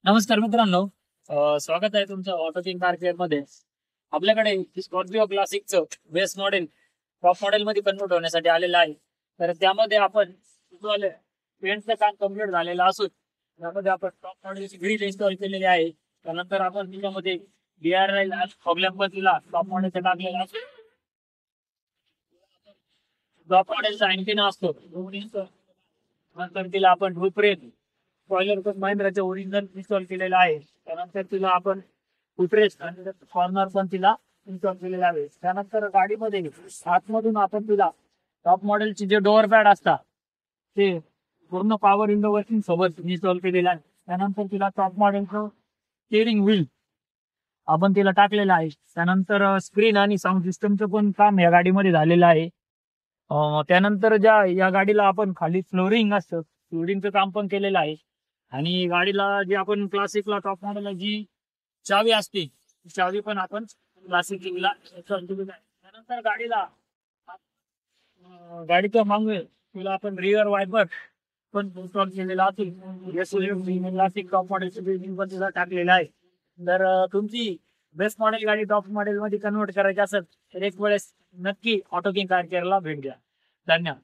नमस्कार मित्रांनो. स्वागत आहे तुमचं ऑटो किंग कार केअर मध्ये. आपल्याकडे स्कॉर्पिओ क्लासिकचं बेस मॉडेल टॉप मॉडेल मध्ये कन्वर्ट होण्यासाठी आलेलं आहे. तर त्यामध्ये आपण पेंटचं काम कम्प्लीट झालेलं असून त्यामध्ये आपण टॉप मॉडेलची ग्रिल इन्स्टॉल केलेली आहे. त्यानंतर आपण त्याच्यामध्ये DRL प्रॉब्लेम पण तिला टॉप मॉडेलचा टाकलेला असून टॉप मॉडेलचा अँटेना असतो. नंतर तिला आपण रूपरेख स्पॉइलर पण महिंद्राचे ओरिजिनल इन्स्टॉल केलेलं आहे. त्यानंतर तिला आपण फुटरेस्ट आणि कॉर्नर पण तिला इन्स्टॉल केलेला आहे. त्यानंतर गाडीमध्ये आतमधून आपण तिला टॉप मॉडेलचे जे डोअर पॅड असतात ते पूर्ण पॉवर विंडो वर्किंग सोबत इन्स्टॉल केलेलं आहे. त्यानंतर तिला टॉप मॉडेलचं स्टेअरिंग व्हील आपण तिला टाकलेलं आहे. त्यानंतर स्क्रीन आणि साऊंड सिस्टमचं पण काम या गाडीमध्ये झालेलं आहे. त्यानंतर या गाडीला आपण खाली फ्लोरिंग असतं फ्लोरिंगचं काम पण केलेलं आहे. आणि गाडीला जी आपण क्लासिकला टॉप मॉडेलला जी चावी असते ती चावी पण आपण क्लासिकला त्यानंतर गाडीच्या मागे तुला आपण रिअर वायपर पण इन्स्टॉल केलेला असेल. क्लासिक टॉप मॉडेलचं बिल्डिंग पण तिला टाकलेलं आहे. तर तुमची बेस्ट मॉडेल गाडी टॉप मॉडेल मध्ये कन्वर्ट करायची असेल तर एक वेळेस नक्की ऑटो किंग कार केअरला भेट द्या. धन्यवाद.